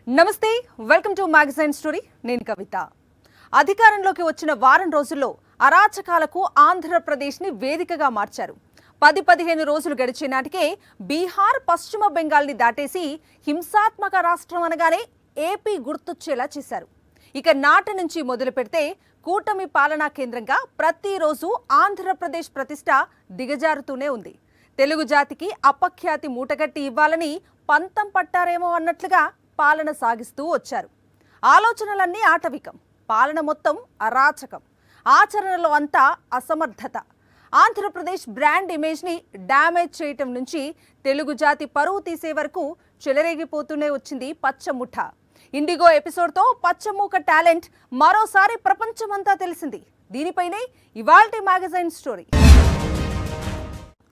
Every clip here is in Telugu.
నమస్తే వెల్కమ్ టు మ్యాగజైన్ స్టోరీ నేను కవిత అధికారంలోకి వచ్చిన వారం రోజుల్లో అరాచకాలకు ఆంధ్రప్రదేశ్ ని వేదికగా మార్చారు 10-15 రోజులు గడిచే నాటికే బీహార్ పశ్చిమ బెంగాల్ ని దాటేసి హింసాత్మక రాష్ట్రం అనగానే ఏపీ గుర్తొచ్చేలా చేశారు ఇక నాటి నుంచి మొదలు పెడితే కూటమి పాలనా కేంద్రంగా ప్రతిరోజు ఆంధ్రప్రదేశ్ ప్రతిష్ట దిగజారుతూనే ఉంది తెలుగు జాతికి అపఖ్యాతి మూటగట్టి ఇవ్వాలని పంతం పట్టారేమో అన్నట్లుగా పాలన సాగిస్తూ వచ్చారు ఆలోచనలన్నీ ఆటవికం పాలన మొత్తం అరాచకం ఆచరణలో అంతా అసమర్థత ఆంధ్రప్రదేశ్ బ్రాండ్ ఇమేజ్ ని డ్యామేజ్ చేయటం నుంచి తెలుగు జాతి పరువు తీసే వరకు చెలరేగిపోతూనే వచ్చింది పచ్చముఠ ఇండిగో ఎపిసోడ్ తో పచ్చమూక టాలెంట్ మరోసారి ప్రపంచమంతా తెలిసింది దీనిపైనే ఇవాల్టి మ్యాగజైన్ స్టోరీ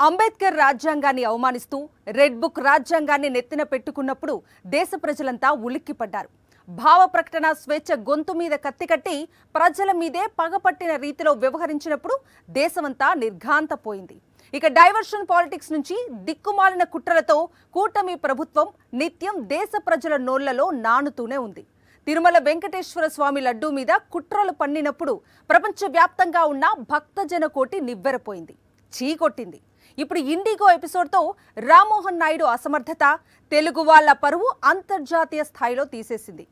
అంబేద్కర్ రాజ్యాంగాన్ని అవమానిస్తూ రెడ్ బుక్ రాజ్యాంగాన్ని నెత్తిన పెట్టుకున్నప్పుడు దేశ ప్రజలంతా ఉలిక్కిపడ్డారు భావ ప్రకటన స్వేచ్ఛ గొంతు మీద కత్తికట్టి ప్రజల మీదే పగపట్టిన రీతిలో వ్యవహరించినప్పుడు దేశమంతా నిర్ఘాంతపోయింది ఇక డైవర్షన్ పాలిటిక్స్ నుంచి దిక్కుమాలిన కుట్రలతో కూటమి ప్రభుత్వం నిత్యం దేశ ప్రజల నోళ్లలో నానుతూనే ఉంది తిరుమల వెంకటేశ్వర స్వామి లడ్డూ మీద కుట్రలు పన్నినప్పుడు ప్రపంచవ్యాప్తంగా ఉన్న భక్తజన కోటి నివ్వెరపోయింది చీకొట్టింది ఇప్పుడు ఇండిగో ఎపిసోడ్తో రామ్మోహన్ నాయుడు అసమర్థత తెలుగు వాళ్ల పరువు అంతర్జాతీయ స్థాయిలో తీసేసింది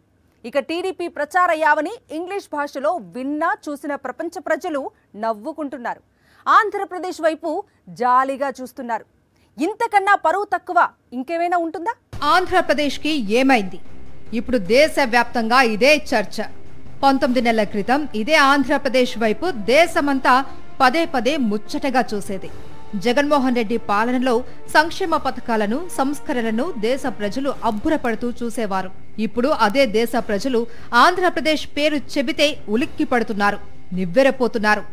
ఇక టీడీపీ ప్రచార యావని ఇంగ్లీష్ భాషలో విన్నా చూసిన ప్రపంచ ప్రజలు నవ్వుకుంటున్నారు ఆంధ్రప్రదేశ్ వైపు జాలిగా చూస్తున్నారు ఇంతకన్నా పరువు తక్కువ ఇంకేమైనా ఉంటుందా ఆంధ్రప్రదేశ్కి ఏమైంది ఇప్పుడు దేశవ్యాప్తంగా ఇదే చర్చ 19 నెలల క్రితం ఇదే ఆంధ్రప్రదేశ్ వైపు దేశమంతా పదే ముచ్చటగా చూసేది జగన్మోహన్ రెడ్డి పాలనలో సంక్షేమ పథకాలను సంస్కరణలను దేశ ప్రజలు అబ్బురపడుతూ చూసేవారు ఇప్పుడు అదే దేశ ప్రజలు ఆంధ్రప్రదేశ్ పేరు చెబితే ఉలిక్కి పడుతున్నారు నివ్వెరపోతున్నారు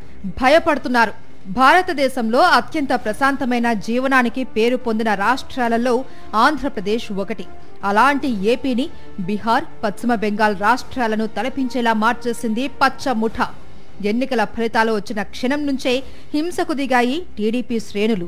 భయపడుతున్నారు భారతదేశంలో అత్యంత ప్రశాంతమైన జీవనానికి పేరు పొందిన రాష్ట్రాలలో ఆంధ్రప్రదేశ్ ఒకటి అలాంటి ఏపీని బీహార్ పశ్చిమ బెంగాల్ రాష్ట్రాలను తలపించేలా మార్చేసింది పచ్చముఠ ఎన్నికల ఫలితాలు వచ్చిన క్షణం నుంచే హింసకు దిగాయి టీడీపీ శ్రేణులు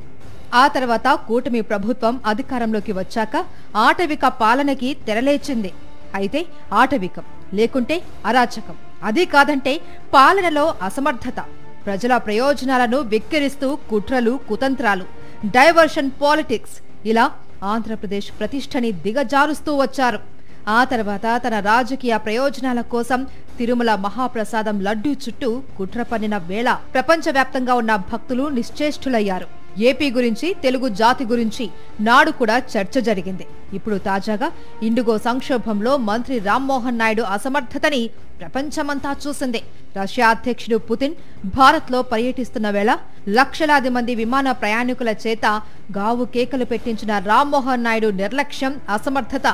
ఆ తర్వాత కూటమి ప్రభుత్వం అధికారంలోకి వచ్చాక ఆటవిక పాలనకి తెరలేచింది అయితే ఆటవికం లేకుంటే అరాచకం అది కాదంటే పాలనలో అసమర్థత ప్రజల ప్రయోజనాలను వెక్కిరిస్తూ కుట్రలు కుతంత్రాలు డైవర్షన్ పాలిటిక్స్ ఇలా ఆంధ్రప్రదేశ్ ప్రతిష్టని దిగజారుస్తూ వచ్చారు ఆ తర్వాత తన రాజకీయ ప్రయోజనాల కోసం తిరుమల మహాప్రసాదం లడ్డూ చుట్టూ కుట్ర పన్నిన వేళ ప్రపంచవ్యాప్తంగా ఉన్న భక్తులు నిశ్చేష్టులయ్యారు ఏపీ గురించి తెలుగు జాతి గురించి నాడు కూడా చర్చ జరిగింది ఇప్పుడు తాజాగా ఇండిగో సంక్షోభంలో మంత్రి రామ్మోహన్ నాయుడు అసమర్థతని ప్రపంచమంతా చూసింది రష్యా అధ్యక్షుడు పుతిన్ భారత్లో పర్యటిస్తున్న వేళ లక్షలాది మంది విమాన ప్రయాణికుల చేత గావు కేకలు పెట్టించిన రామ్మోహన్ నాయుడు నిర్లక్ష్యం అసమర్థత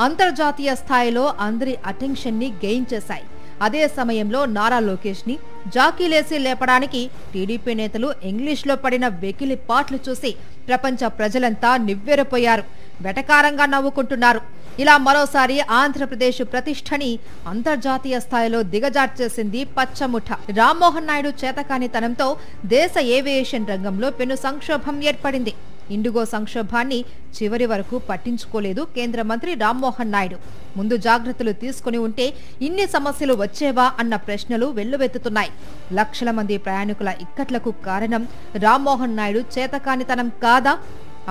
అంతర్జాతీయ స్థాయిలో అందరి అటెన్షన్ ని గెయిన్ చేశాయి అదే సమయంలో నారా లోకేష్ ని జాకీలేసి లేపడానికి టీడీపీ నేతలు ఇంగ్లీష్లో పడిన వెకిలి పాటలు చూసి ప్రపంచ ప్రజలంతా నివ్వెరపోయారు వెటకారంగా నవ్వుకుంటున్నారు ఇలా మరోసారి ఆంధ్రప్రదేశ్ ప్రతిష్టని అంతర్జాతీయ స్థాయిలో దిగజార్చేసింది పచ్చముఠ రామ్మోహన్ నాయుడు చేతకానితనంతో దేశ ఏవియేషన్ రంగంలో పెను సంక్షోభం ఏర్పడింది ఇండిగో సంక్షోభాన్ని చివరి వరకు పట్టించుకోలేదు కేంద్ర మంత్రి రామ్మోహన్ నాయుడు ముందు జాగ్రత్తలు తీసుకుని ఉంటే ఇన్ని సమస్యలు వచ్చేవా అన్న ప్రశ్నలు వెల్లువెత్తుతున్నాయి లక్షల మంది ప్రయాణికుల ఇక్కట్లకు కారణం రామ్మోహన్ నాయుడు చేతకానితనం కాదా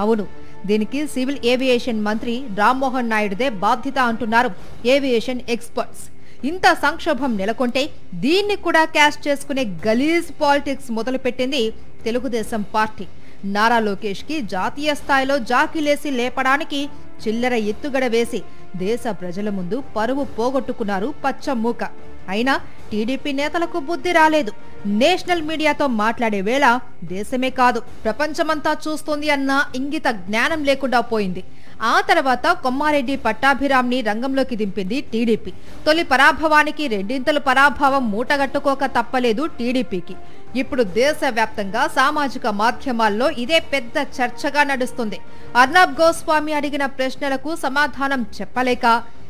అవును దీనికి సివిల్ ఏవియేషన్ మంత్రి రామ్మోహన్ నాయుడుదే బాధ్యత అంటున్నారు ఏవియేషన్ ఎక్స్పర్ట్స్ ఇంత సంక్షోభం నెలకొంటే దీన్ని కూడా క్యాష్ చేసుకునే గలీజ్ పాలిటిక్స్ మొదలుపెట్టింది తెలుగుదేశం పార్టీ నారా లోకేష్ కి జాతీయ స్థాయిలో జాకీలేసి లేపడానికి చిల్లర ఎత్తుగడ వేసి దేశ ప్రజల ముందు పరువు పోగొట్టుకున్నారు పచ్చమూక అయినా టీడీపీ నేతలకు బుద్ధి రాలేదు నేషనల్ మీడియాతో మాట్లాడే వేళ దేశమే కాదు ప్రపంచమంతా చూస్తోంది అన్న ఇంగిత జ్ఞానం లేకుండా పోయింది ఆ తర్వాత కొమ్మారెడ్డి పట్టాభిరామ్ని రంగంలోకి దింపింది టీడీపీ తొలి పరాభవానికి రెండింతలు పరాభవం మూటగట్టుకోక తప్పలేదు టీడీపీకి ఇప్పుడు దేశవ్యాప్తంగా సామాజిక మాధ్యమాల్లో ఇదే పెద్ద చర్చగా నడుస్తుంది అర్నబ్ గోస్వామి అడిగిన ప్రశ్నలకు సమాధానం చెప్పలేక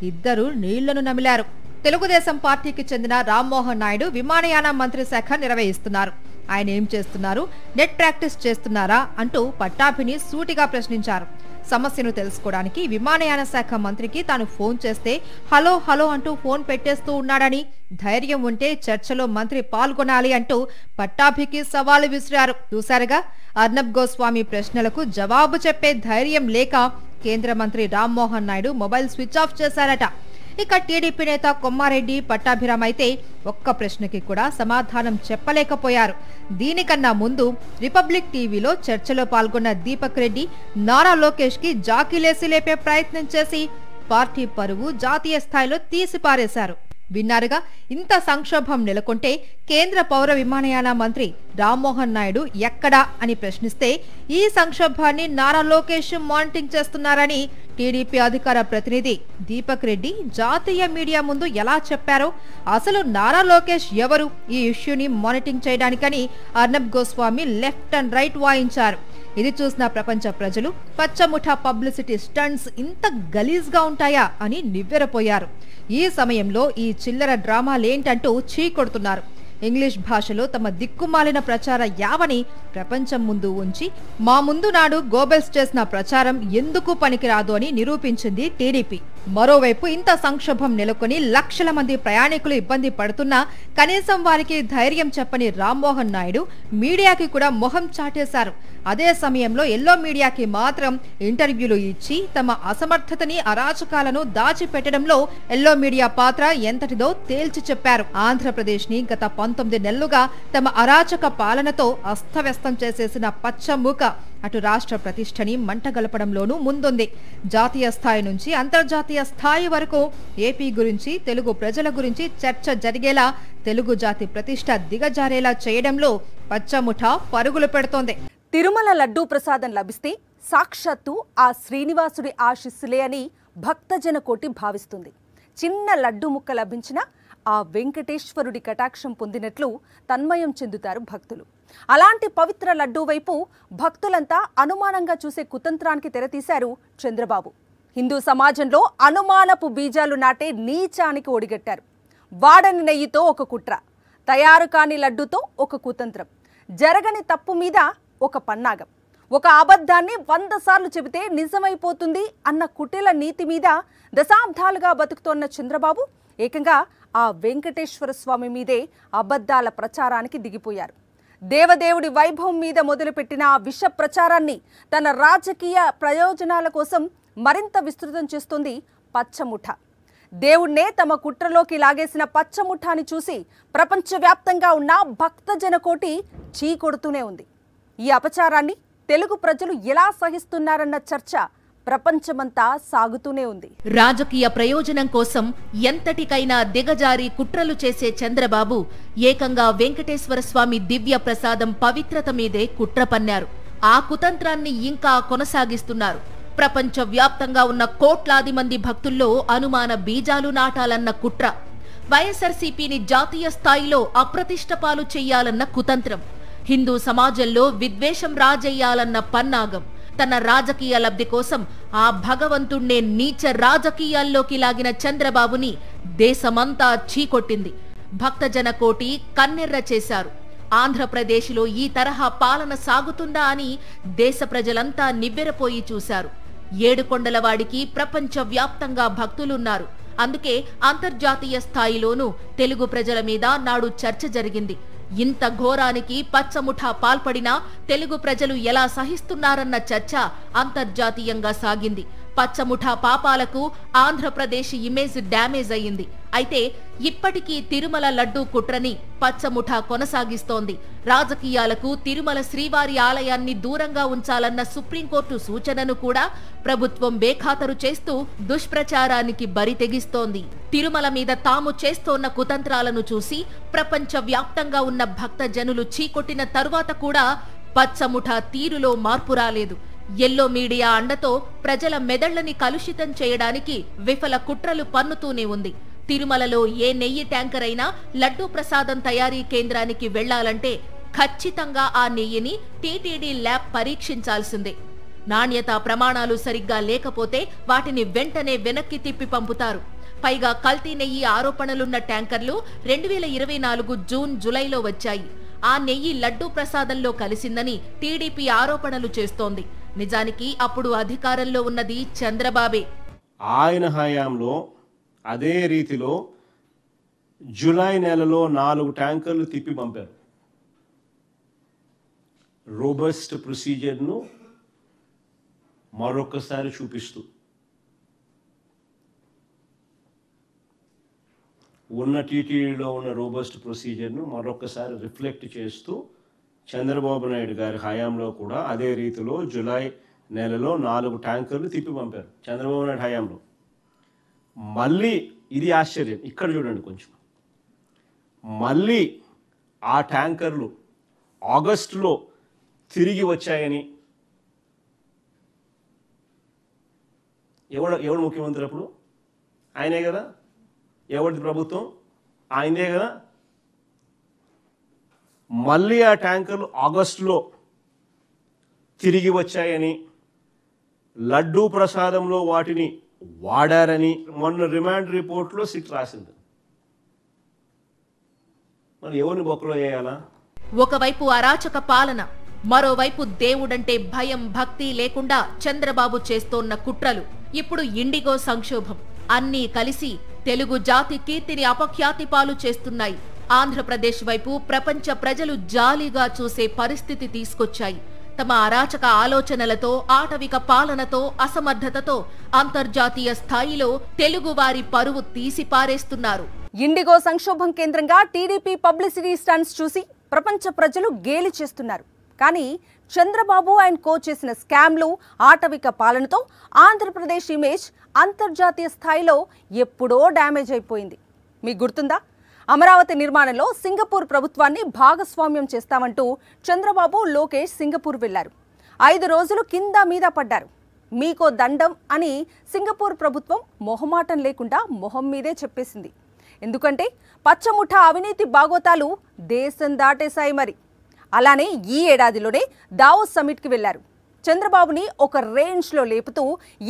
ఇద్దరు నీళ్లను నమిలారు తెలుగుదేశం పార్టీకి చెందిన రామ్మోహన్ నాయుడు విమానయాన మంత్రి శాఖ నిర్వహిస్తున్నారు ఆయన ఏం చేస్తున్నారు నెట్ ప్రాక్టీస్ చేస్తున్నారా అంటూ పట్టాభిని సూటిగా ప్రశ్నించారు సమస్యను తెలుసుకోవడానికి విమానయాన శాఖ మంత్రికి తాను ఫోన్ చేస్తే హలో హలో అంటూ ఫోన్ పెట్టేస్తూ ఉన్నాడని, ధైర్యం ఉంటే చర్చలో మంత్రి పాల్గొనాలి అంటూ పట్టాభికి సవాలు విసిరారు. చూశారుగా, అర్నబ్ గోస్వామి ప్రశ్నలకు జవాబు చెప్పే ధైర్యం లేక కేంద్ర మంత్రి Rammohan Naidu mobile switch off చేశారట. ఇక టీడీపీ నేత కొమ్మారెడ్డి, పట్టాభిరామ్ అయితే ఒక్క ప్రశ్నకి కూడా సమాధానం చెప్పలేకపోయారు. దీనికన్నా ముందు రిపబ్లిక్ టీవీలో చర్చలో పాల్గొన్న దీపక్ రెడ్డి నారా లోకేష్ కి జాకీలేసి లేపే ప్రయత్నం చేసి పార్టీ పరువు జాతీయ స్థాయిలో తీసిపారేశారు. విన్నారుగా, ఇంత సంక్షోభం నెలకొంటే కేంద్ర పౌర విమానయాన మంత్రి రామ్మోహన్ నాయుడు ఎక్కడా అని ప్రశ్నిస్తే ఈ సంక్షోభాన్ని నారా లోకేష్ మానిటరింగ్ చేస్తున్నారని టీడీపీ అధికార ప్రతినిధి దీపక్ రెడ్డి జాతీయ మీడియా ముందు ఎలా చెప్పారో, అసలు నారా లోకేష్ ఎవరు ఈ ఇష్యూని మానిటరింగ్ చేయడానికని Arnab Goswami left and right వాయించారు. ఇది చూసిన ప్రపంచ ప్రజలు పచ్చముఠా పబ్లిసిటీ స్టంట్స్ ఇంత గలీజ్గా ఉంటాయా అని నివ్వెరపోయారు. ఈ సమయంలో ఈ చిల్లర డ్రామాలేంటంటూ చీకొడుతున్నారు. ఇంగ్లీష్ భాషలో తమ దిక్కుమాలిన ప్రచార యావని ప్రపంచం ముందు ఉంచి మా ముందు నాడు గోబెల్స్ చేసిన ప్రచారం ఎందుకు పనికిరాదు అని నిరూపించింది టీడీపీ. మరోవైపు ఇంత సంక్షోభం నెలకొని లక్షల మంది ప్రయాణికులు ఇబ్బంది పడుతున్నా కనీసం వారికి ధైర్యం చెప్పని రామ్మోహన్ నాయుడు మీడియాకి కూడా మొహం చాటేశారు. అదే సమయంలో ఎల్లో మీడియాకి మాత్రం ఇంటర్వ్యూలు ఇచ్చి తమ అసమర్థతని, అరాచకాలను దాచిపెట్టడంలో ఎల్లో మీడియా పాత్ర ఎంతటిదో తేల్చి చెప్పారు. ఆంధ్రప్రదేశ్ ని గత 19 నెలలుగా తమ అరాచక పాలనతో అస్తవ్యస్తం చేసేసిన పచ్చమూక అటు రాష్ట్ర ప్రతిష్టని మంటగలపడంలోనూ ముందుంది. జాతీయ స్థాయి నుంచి అంతర్జాతీయ స్థాయి వరకు ఏపీ గురించి, తెలుగు ప్రజల గురించి చర్చ జరిగేలా, తెలుగు జాతి ప్రతిష్ట దిగజారేలా చేయడంలో పచ్చముఠా పరుగులు పెడుతోంది. తిరుమల లడ్డూ ప్రసాదం లభిస్తే సాక్షాత్తు ఆ శ్రీనివాసుడి ఆశీస్సులే అని భక్తజన కోటి భావిస్తుంది. చిన్న లడ్డూ ముక్క లభించినా ఆ వెంకటేశ్వరుడి కటాక్షం పొందినట్లు తన్మయం చెందుతారు భక్తులు. అలాంటి పవిత్ర లడ్డూ వైపు భక్తులంతా అనుమానంగా చూసే కుతంత్రానికి తెరతీశారు చంద్రబాబు. హిందూ సమాజంలో అనుమానపు బీజాలు నాటే నీచానికి ఒడిగట్టారు. వాడని నెయ్యితో ఒక కుట్ర, తయారు కాని లడ్డూతో ఒక కుతంత్రం, జరగని తప్పు మీద ఒక పన్నాగం, ఒక అబద్ధాన్ని 100 సార్లు చెబితే నిజమైపోతుంది అన్న కుటిల నీతి మీద దశాబ్దాలుగా బతుకుతోన్న చంద్రబాబు ఏకంగా ఆ వెంకటేశ్వర స్వామి మీదే అబద్ధాల ప్రచారానికి దిగిపోయారు. దేవదేవుడి వైభవం మీద మొదలుపెట్టిన ఆ విష ప్రచారాన్ని తన రాజకీయ ప్రయోజనాల కోసం మరింత విస్తృతం చేస్తుంది పచ్చముఠ. దేవుణ్ణే తమ కుట్రలోకి లాగేసిన పచ్చముఠాని చూసి ప్రపంచవ్యాప్తంగా ఉన్న భక్తజన కోటి చీకొడుతూనే ఉంది. ఈ అపచారాన్ని తెలుగు ప్రజలు ఎలా సహిస్తున్నారన్న చర్చ ప్రపంచమంతా సాగుతూనే ఉంది. రాజకీయ ప్రయోజనం కోసం ఎంతటికైనా దిగజారి కుట్రలు చేసే చంద్రబాబు ఏకంగా వెంకటేశ్వర స్వామి దివ్య ప్రసాదం పవిత్రత మీదే కుట్ర పన్నారు. ఆ కుతంత్రాన్ని ఇంకా కొనసాగిస్తున్నారు. ప్రపంచ వ్యాప్తంగా ఉన్న కోట్లాది మంది భక్తుల్లో అనుమాన బీజాలు నాటాలన్న కుట్ర, వైఎస్ఆర్సీపీని జాతీయ స్థాయిలో అప్రతిష్ట పాలు చెయ్యాలన్న కుతంత్రం, హిందూ సమాజంలో విద్వేషం రాజేయాలన్న పన్నాగం, తన రాజకీయ లబ్ధి కోసం ఆ భగవంతుణ్ణే నీచ రాజకీయాల్లోకి లాగిన చంద్రబాబుని దేశమంతా చీకొట్టింది. భక్తజన కోటి కన్నెర్ర చేశారు. ఆంధ్రప్రదేశ్లో ఈ తరహా పాలన సాగుతుందా అని దేశ ప్రజలంతా నివ్వెరపోయి చూశారు. ఏడుకొండలవాడికి ప్రపంచ వ్యాప్తంగా భక్తులున్నారు. అందుకే అంతర్జాతీయ స్థాయిలోనూ తెలుగు ప్రజల మీద నాడు చర్చ జరిగింది. ఇంత ఘోరానికి పచ్చముఠా పాల్పడినా తెలుగు ప్రజలు ఎలా సహిస్తున్నారన్న చర్చ అంతర్జాతీయంగా సాగింది. పచ్చముఠా పాపాలకు ఆంధ్రప్రదేశ్ ఇమేజ్ డ్యామేజ్ అయ్యింది. అయితే ఇప్పటికీ తిరుమల లడ్డూ కుట్రని పచ్చముఠా కొనసాగిస్తోంది. రాజకీయాలకు తిరుమల శ్రీవారి ఆలయాన్ని దూరంగా ఉంచాలన్న సుప్రీంకోర్టు సూచనను కూడా ప్రభుత్వం బేఖాతరు చేస్తూ దుష్ప్రచారానికి బరి తెగిస్తోంది. తిరుమల మీద తాము చేస్తోన్న కుతంత్రాలను చూసి ప్రపంచ వ్యాప్తంగా ఉన్న భక్త జనులు చీకొట్టిన తరువాత కూడా పచ్చముఠా తీరులో మార్పు రాలేదు. ఎల్లో మీడియా అండతో ప్రజల మెదళ్లని కలుషితం చేయడానికి విఫల కుట్రలు పన్నుతూనే ఉంది. తిరుమలలో ఏ నెయ్యి ట్యాంకర్ అయినా లడ్డూ ప్రసాదం తయారీ కేంద్రానికి వెళ్లాలంటే ఖచ్చితంగా ఆ నెయ్యిని టీటీడీ ల్యాబ్ పరీక్షించాల్సిందే. నాణ్యతా ప్రమాణాలు సరిగ్గా లేకపోతే వాటిని వెంటనే వెనక్కి తిప్పి పంపుతారు. పైగా కల్తీ నెయ్యి ఆరోపణలున్న ట్యాంకర్లు 2024 జూన్ జూలైలో వచ్చాయి. ఆ నెయ్యి లడ్డూ ప్రసాదంలో కలిసిందని టీడీపీ ఆరోపణలు చేస్తోంది. నిజానికి అప్పుడు అధికారంలో ఉన్నది చంద్రబాబే. ఆయన హయాంలో అదే రీతిలో జూలై నెలలో 4 ట్యాంకర్లు తిప్పి పంపారు. రోబస్ట్ ప్రొసీజర్ను మరొకసారి చూపిస్తూ, ఉన్న టీటీడీలో ఉన్న రోబస్ట్ ప్రొసీజర్ను మరొకసారి రిఫ్లెక్ట్ చేస్తూ చంద్రబాబు నాయుడు గారి హయాంలో కూడా అదే రీతిలో జూలై నెలలో 4 ట్యాంకర్లు తిప్పి పంపారు చంద్రబాబు నాయుడు హయాంలో. మళ్ళీ ఇది ఆశ్చర్యం, ఇక్కడ చూడండి కొంచెం, మళ్ళీ ఆ ట్యాంకర్లు ఆగస్టులో తిరిగి వచ్చాయని ఎవడు ముఖ్యమంత్రి అప్పుడు? ఆయనే కదా. ఎవరిది ప్రభుత్వం? ఆయనే కదా. మళ్ళీ ఆ ట్యాంకర్లు ఆగస్టులో తిరిగి వచ్చాయని, లడ్డూ ప్రసాదంలో వాటిని వాడారని మొన్న రిమాండ్ రిపోర్ట్లో సిట్ రాసింది. మరి ఎవరిని బొక్కలో వేయాలా? ఒకవైపు అరాచక పాలన, మరోవైపు దేవుడంటే భయం భక్తి లేకుండా చంద్రబాబు చేస్తోన్న కుట్రలు, ఇప్పుడు ఇండిగో సంక్షోభం అన్నీ కలిసి తెలుగు జాతి కీర్తిని అపఖ్యాతి పాలు చేస్తున్నాయి. ఆంధ్రప్రదేశ్ వైపు ప్రపంచ ప్రజలు జాలీగా చూసే పరిస్థితి తీసుకొచ్చాయి. తమ అరాచక ఆలోచనలతో, ఆటవిక పాలనతో, అసమర్థతతో అంతర్జాతీయ స్థాయిలో తెలుగువారి పరువు తీసిపారేస్తున్నారు. ఇండిగో సంక్షోభం కేంద్రంగా టీడీపీ పబ్లిసిటీ స్టంట్స్ చూసి ప్రపంచ ప్రజలు గేలి చేస్తున్నారు. కానీ చంద్రబాబు అండ్ కో చేసిన స్కామ్లు, ఆటవిక పాలనతో ఆంధ్రప్రదేశ్ ఇమేజ్ అంతర్జాతీయ స్థాయిలో ఎప్పుడో డ్యామేజ్ అయిపోయింది. మీకు గుర్తుందా? అమరావతి నిర్మాణంలో సింగపూర్ ప్రభుత్వాన్ని భాగస్వామ్యం చేస్తామంటూ చంద్రబాబు, లోకేష్ సింగపూర్ వెళ్లారు. 5 రోజులు కింద మీద పడ్డారు. మీకో దండం అని సింగపూర్ ప్రభుత్వం మొహమాటం లేకుండా మొహం మీదే చెప్పేసింది. ఎందుకంటే పచ్చముఠ అవినీతి బాగోతాలు దేశం దాటేశాయి. మరి అలానే ఈ ఏడాదిలోనే దావోస్ సమిట్కి వెళ్లారు. చంద్రబాబుని ఒక రేంజ్లో లేపుతూ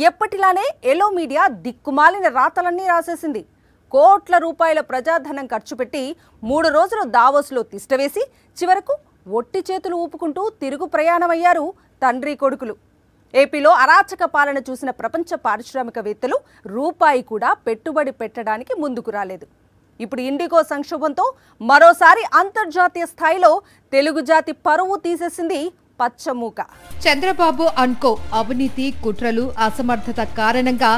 ఎప్పటిలానే ఎలో మీడియా దిక్కుమాలిన రాతలన్నీ రాసేసింది. కోట్ల రూపాయల ప్రజాధనం ఖర్చు పెట్టి 3 రోజులు దావోస్లో తిష్టవేసి చివరకు ఒట్టి చేతులు ఊపుకుంటూ తిరుగు ప్రయాణమయ్యారు తండ్రి కొడుకులు. ఏపీలో అరాచక పాలన చూసిన ప్రపంచ పారిశ్రామికవేత్తలు రూపాయి కూడా పెట్టుబడి పెట్టడానికి ముందుకు రాలేదు. ఇప్పుడు ఇండిగో సంక్షోభంతో మరోసారి అంతర్జాతీయ స్థాయిలో తెలుగు జాతి పరువు తీసేసింది పచ్చమూక. చంద్రబాబు అన్కో అవినీతి, కుట్రలు, అసమర్థత కారణంగా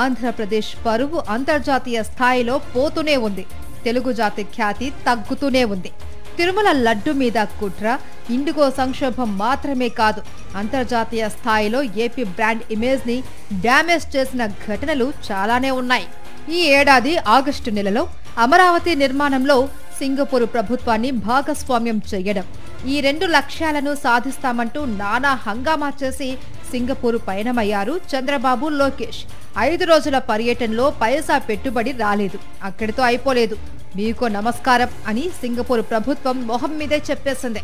ఆంధ్రప్రదేశ్ పరువు అంతర్జాతీయ స్థాయిలో పోతూనే ఉంది. తెలుగు జాతి ఖ్యాతి తగ్గుతూనే ఉంది. తిరుమల లడ్డు మీద కుట్ర, ఇండిగో సంక్షోభం మాత్రమే కాదు, అంతర్జాతీయ స్థాయిలో ఏపీ బ్రాండ్ ఇమేజ్ ని డ్యామేజ్ చేసిన ఘటనలు చాలానే ఉన్నాయి. ఈ ఏడాది ఆగస్టు నెలలో అమరావతి నిర్మాణంలో సింగపూర్ ప్రభుత్వాన్ని భాగస్వామ్యం చేయడం, ఈ 2 లక్ష్యాలను సాధిస్తామంటూ నానా హంగామా చేసి సింగపూర్ పయనమయ్యారు చంద్రబాబు, లోకేష్. 5 రోజుల పర్యటనలో పైసా పెట్టుబడి రాలేదు. అక్కడితో అయిపోలేదు. మీకో నమస్కారం అని సింగపూర్ ప్రభుత్వం మొహం మీదే చెప్పేసింది.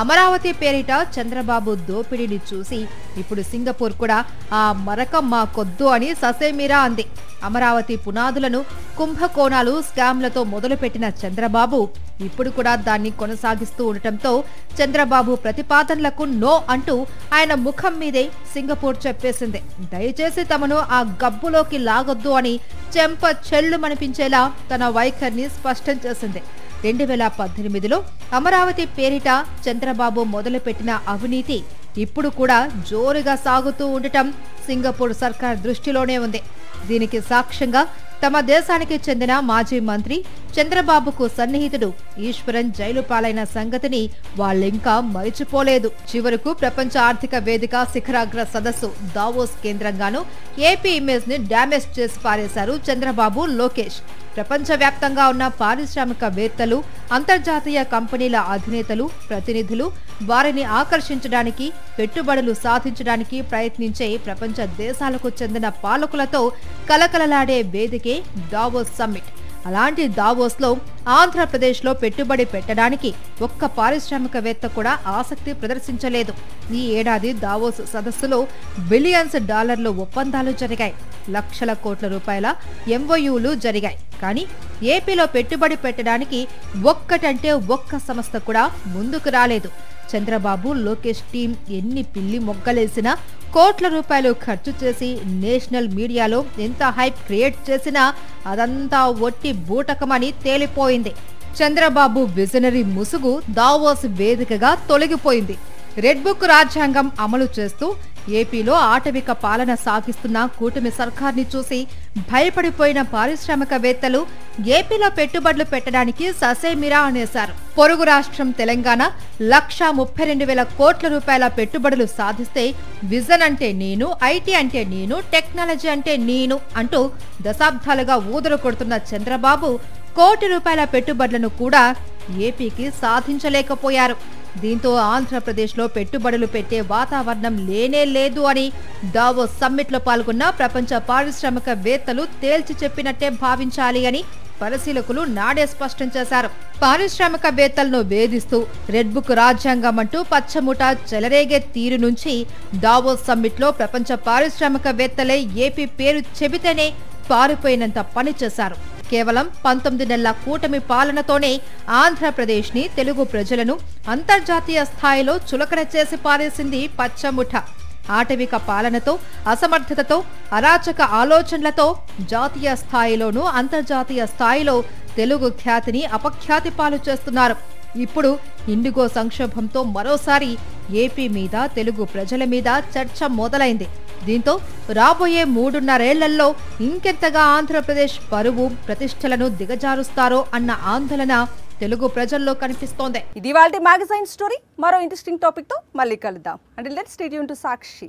అమరావతి పేరిట చంద్రబాబు దోపిడీని చూసి ఇప్పుడు సింగపూర్ కూడా ఆ మరకం మా కొద్దు అని ససేమిరా అంది. అమరావతి పునాదులను కుంభకోణాలు, స్కామ్లతో మొదలుపెట్టిన చంద్రబాబు ఇప్పుడు కూడా దాన్ని కొనసాగిస్తూ ఉండటంతో చంద్రబాబు ప్రతిపాదనలకు నో అంటూ ఆయన ముఖం మీదే సింగపూర్ చెప్పేసింది. దయచేసి తమను ఆ గబ్బులోకి లాగొద్దు అని చెంప చెల్లుమనిపించేలా తన వైఖరిని స్పష్టం చేసింది. 2018లో అమరావతి పేరిట చంద్రబాబు మొదలుపెట్టిన అవినీతి ఇప్పుడు కూడా జోరుగా సాగుతూ ఉండటం సింగపూర్ సర్కార్ దృష్టిలోనే ఉంది. దీనికి సాక్ష్యంగా తమ దేశానికి చెందిన మాజీ మంత్రి, చంద్రబాబుకు సన్నిహితుడు ఈశ్వరన్ జైలు పాలైన సంగతిని వాళ్ళింకా మరిచిపోలేదు. చివరకు ప్రపంచ ఆర్థిక వేదిక శిఖరాగ్ర సదస్సు దావోస్ కేంద్రంగానూ ఏపీ ఇమేజ్ ని డ్యామేజ్ చేసి పారేశారు చంద్రబాబు, లోకేష్. ప్రపంచవ్యాప్తంగా ఉన్న పారిశ్రామికవేత్తలు, అంతర్జాతీయ కంపెనీల అధినేతలు, ప్రతినిధులు వారిని ఆకర్షించడానికి, పెట్టుబడులు సాధించడానికి ప్రయత్నించే ప్రపంచ దేశాలకు చెందిన పాలకులతో కలకలలాడే వేదికే దావోస్ సమ్మిట్. అలాంటి దావోస్లో ఆంధ్రప్రదేశ్లో పెట్టుబడి పెట్టడానికి ఒక్క పారిశ్రామికవేత్త కూడా ఆసక్తి ప్రదర్శించలేదు. ఈ ఏడాది దావోస్ సదస్సులో బిలియన్స్ డాలర్ల ఒప్పందాలు జరిగాయి. లక్షల కోట్ల రూపాయల ఎంఓయూలు జరిగాయి. కానీ ఏపీలో పెట్టుబడి పెట్టడానికి ఒక్కటంటే ఒక్క సంస్థ కూడా ముందుకు రాలేదు. చంద్రబాబు లోకేష్ టీం ఎన్ని పిల్లి మొగ్గలేసినా కోట్ల రూపాయలు ఖర్చు చేసి నేషనల్ మీడియాలో ఎంత హైప్ క్రియేట్ చేసినా అదంతా ఒట్టి బూటకమని తేలిపోయింది. చంద్రబాబు విజనరీ ముసుగు దావోస్ వేదికగా తొలగిపోయింది. రెడ్ బుక్ రాజ్యాంగం అమలు చేస్తూ ఏపీలో ఆటవిక పాలన సాగిస్తున్న కూటమి సర్కార్ని చూసి భయపడిపోయిన పారిశ్రామికవేత్తలు ఏపీలో పెట్టుబడులు పెట్టడానికి ససేమిరా అనేశారు. పొరుగు రాష్ట్రం తెలంగాణ 1,32,000 కోట్ల రూపాయల పెట్టుబడులు సాధిస్తే విజన్ అంటే నేను, ఐటీ అంటే నేను, టెక్నాలజీ అంటే నేను అంటూ దశాబ్దాలుగా ఊదరు కొడుతున్న చంద్రబాబు కోటి రూపాయల పెట్టుబడులను కూడా ఏపీకి సాధించలేకపోయారు. దీంతో ఆంధ్రప్రదేశ్లో పెట్టుబడులు పెట్టే వాతావరణం లేనే లేదు అని దావోస్ సమ్మిట్లో పాల్గొన్న ప్రపంచ పారిశ్రామికవేత్తలు తేల్చి చెప్పినట్టే భావించాలి అని పరిశీలకులు నాడే స్పష్టం చేశారు. పారిశ్రామికవేత్తలను వేధిస్తూ రెడ్ బుక్ రాజ్యాంగం అంటూ పచ్చముట చెలరేగే తీరు నుంచి దావోస్ సమ్మిట్లో ప్రపంచ పారిశ్రామికవేత్తలే ఏపీ పేరు చెబితేనే పారిపోయినంత పని చేశారు. కేవలం 19 నెలల కూటమి పాలనతోనే ఆంధ్రప్రదేశ్ ని, తెలుగు ప్రజలను అంతర్జాతీయ స్థాయిలో చులకన చేసి పారేసింది పచ్చముఠ. ఆటవిక పాలనతో, అసమర్థతతో, అరాచక ఆలోచనలతో జాతీయ స్థాయిలోనూ అంతర్జాతీయ స్థాయిలో తెలుగు ఖ్యాతిని అపఖ్యాతి పాలు చేస్తున్నారు. ఇప్పుడు ఇండిగో సంక్షోభంతో మరోసారి ఏపీ మీద, తెలుగు ప్రజల మీద చర్చ మొదలైంది. దీంతో రాబోయే 3.5 ఏళ్లలో ఇంకెంతగా ఆంధ్రప్రదేశ్ పరువు, ప్రతిష్టలను దిగజారుస్తారో అన్న ఆందోళన తెలుగు ప్రజల్లో కనిపిస్తోంది. ఇది వాళ్ళ మ్యాగజైన్ స్టోరీ. మరో ఇంట్రెస్టింగ్ టాపిక్ తో మళ్ళీ కలుద్దాం. Until then stay tuned to Sakshi.